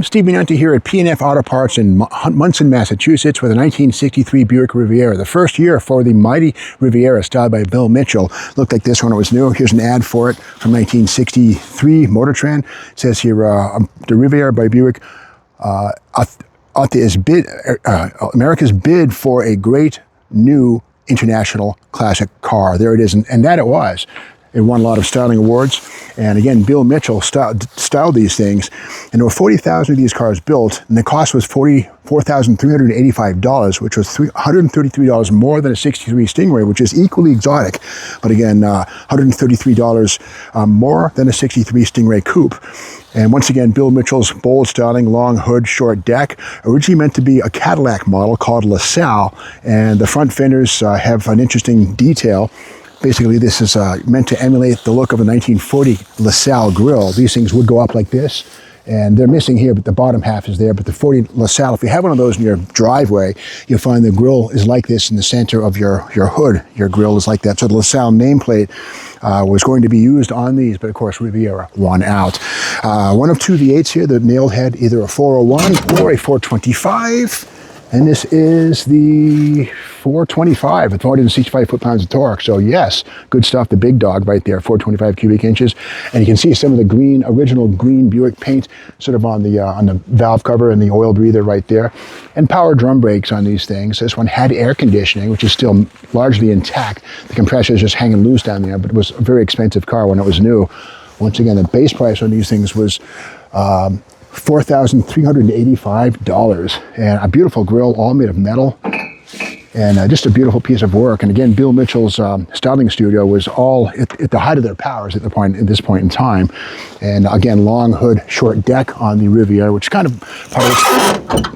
Steve Minunti here at P&F Auto Parts in Munson, Massachusetts with a 1963 Buick Riviera. The first year for the mighty Riviera, styled by Bill Mitchell. Looked like this when it was new. Here's an ad for it from 1963 Motor Trend. It says here, the Riviera by Buick, America's bid for a great new international classic car. There it is, and that it was. It won a lot of styling awards. And again, Bill Mitchell styled these things. And there were 40,000 of these cars built, and the cost was $44,385, which was $133 more than a 63 Stingray, which is equally exotic. But again, $133 more than a 63 Stingray Coupe. And once again, Bill Mitchell's bold styling, long hood, short deck, originally meant to be a Cadillac model called LaSalle. And the front fenders have an interesting detail. Basically, this is meant to emulate the look of a 1940 LaSalle grill. These things would go up like this, and they're missing here, but the bottom half is there. But the 40 LaSalle, if you have one of those in your driveway, you'll find the grill is like this in the center of your hood. Your grill is like that. So the LaSalle nameplate was going to be used on these, but of course, Riviera won out. One of two V8s here, the nail head, either a 401 or a 425. And this is the 425 with 465 foot-pounds of torque. So yes, good stuff, the big dog right there, 425 cubic inches. And you can see some of the original green Buick paint sort of on the valve cover and the oil breather right there. And power drum brakes on these things. This one had air conditioning, which is still largely intact. The compressor is just hanging loose down there, but it was a very expensive car when it was new. Once again, the base price on these things was $4,385, and a beautiful grill, all made of metal, and just a beautiful piece of work. And again, Bill Mitchell's styling studio was all at the height of their powers at this point in time. And again, long hood, short deck on the Riviera, which is kind of part of its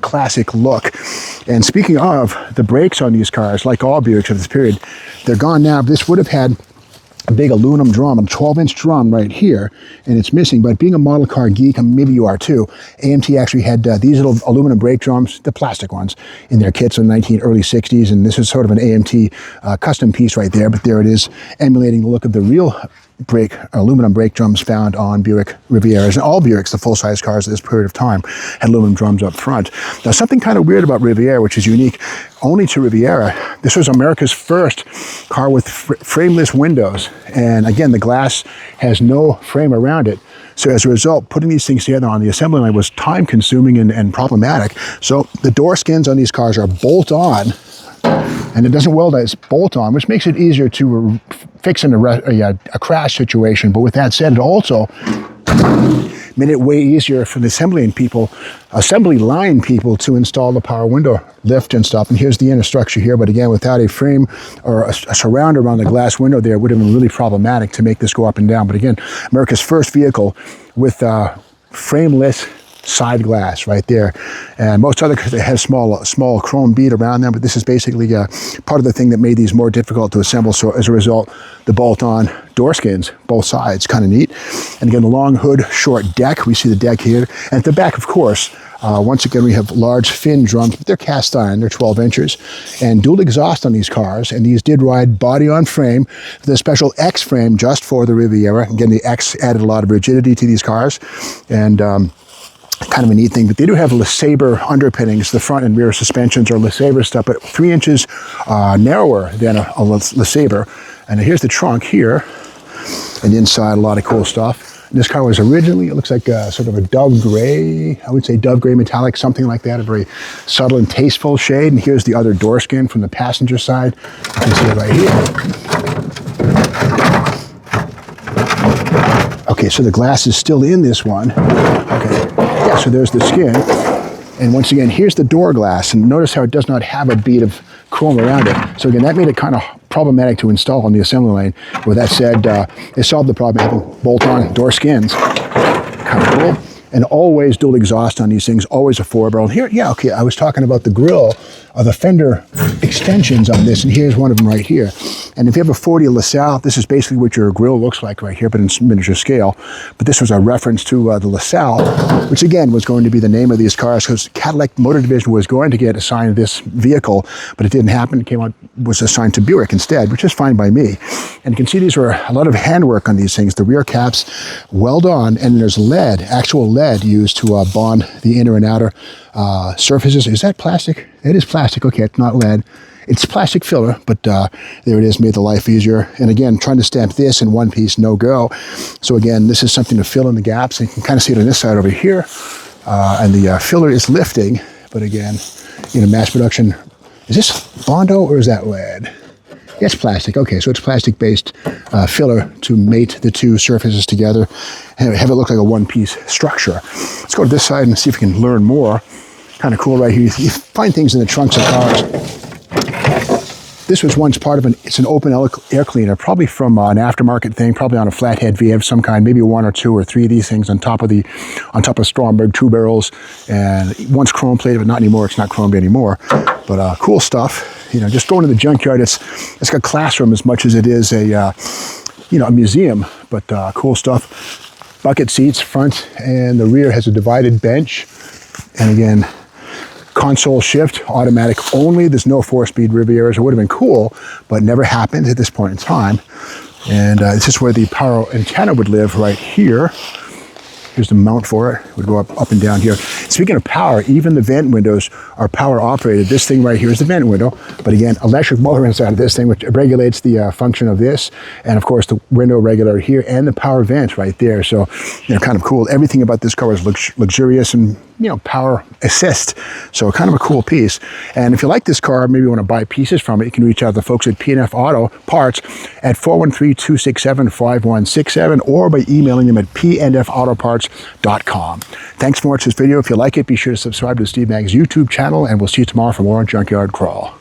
classic look. And speaking of the brakes on these cars, like all Buicks of this period, they're gone now. This would have had a big aluminum drum, a 12-inch drum right here, and it's missing. But being a model car geek, and maybe you are too, AMT actually had these little aluminum brake drums, the plastic ones, in their kits in the early 60s, and this is sort of an AMT custom piece right there, but there it is, emulating the look of the real aluminum brake drums found on Buick Rivieras. And all Buicks, the full-size cars at this period of time, had aluminum drums up front. Now, something kind of weird about Riviera, which is unique only to Riviera, this was America's first car with frameless windows. And again, the glass has no frame around it. So as a result, putting these things together on the assembly line was time-consuming and problematic. So the door skins on these cars are bolt-on, and it doesn't weld as bolt-on, which makes it easier to fix in a crash situation. But with that said, it also made it way easier for the assembly line people to install the power window lift and stuff. And here's the inner structure here, but again, without a frame or a surround around the glass window there, it would have been really problematic to make this go up and down. But again, America's first vehicle with frameless side glass right there. And most other cars, they have small chrome bead around them, but this is basically part of the thing that made these more difficult to assemble. So as a result, the bolt-on door skins, both sides, kind of neat. And again, the long hood, short deck. We see the deck here. And at the back, of course, once again, we have large fin drums, but they're cast iron, they're 12 inches, and dual exhaust on these cars. And these did ride body on frame with a special X frame just for the Riviera. Again, the X added a lot of rigidity to these cars. And kind of a neat thing, but they do have LeSabre underpinnings. The front and rear suspensions are LeSabre stuff, but 3 inches narrower than a LeSabre. And here's the trunk here, and inside a lot of cool stuff. And this car was originally, it looks like sort of a dove gray, I would say dove gray metallic, something like that, a very subtle and tasteful shade. And here's the other door skin from the passenger side. You can see it right here. Okay, so the glass is still in this one. Okay. Yeah, so there's the skin, and once again, here's the door glass, and notice how it does not have a bead of chrome around it. So again, that made it kind of problematic to install on the assembly line. With that said, it solved the problem of having bolt-on door skins. Kind of cool. And always dual exhaust on these things, always a 4-barrel. Here, yeah, okay, I was talking about the grill, the fender extensions on this, and here's one of them right here. And if you have a 40 LaSalle, this is basically what your grill looks like right here, but in miniature scale. But this was a reference to the LaSalle, which again was going to be the name of these cars, because Cadillac Motor Division was going to get assigned this vehicle, but it didn't happen. It was assigned to Buick instead, which is fine by me. And you can see these were a lot of handwork on these things. The rear caps weld on, and there's lead, actual lead lead used to bond the inner and outer surfaces. Is that plastic? It is plastic. Okay, it's not lead. It's plastic filler, but there it is, made the life easier. And again, trying to stamp this in one piece, no go. So again, this is something to fill in the gaps. And you can kind of see it on this side over here. And the filler is lifting, but again, mass production. Is this Bondo or is that lead? It's plastic. Okay, so it's plastic-based filler to mate the two surfaces together and have it look like a one-piece structure. Let's go to this side and see if we can learn more. Kind of cool right here. You find things in the trunks of cars. This was once part of it's an open air cleaner, probably from an aftermarket thing, probably on a flathead V of some kind, maybe one or two or three of these things on top of Stromberg 2 barrels, and once chrome plated, but not anymore. It's not chromed anymore, but cool stuff. Just going to the junkyard, it's got a classroom as much as it is a museum, but cool stuff. Bucket seats, front and the rear has a divided bench, and again, console shift, automatic only. There's no 4-speed Rivieras. It would have been cool, but never happened at this point in time. And this is where the power antenna would live, right here. Here's the mount for it. It would go up and down here. Speaking of power, even the vent windows are power operated. This thing right here is the vent window, but again, electric motor inside of this thing, which regulates the function of this. And of course, the window regulator here and the power vent right there. So, kind of cool. Everything about this car is luxurious and, power assist. So kind of a cool piece. And if you like this car, maybe you want to buy pieces from it, you can reach out to the folks at P&F Auto Parts at 413-267-5167 or by emailing them at pnfautoparts.com. Thanks for watching this video. If you like it, be sure to subscribe to Steve Mag's YouTube channel, and we'll see you tomorrow for more on Junkyard Crawl.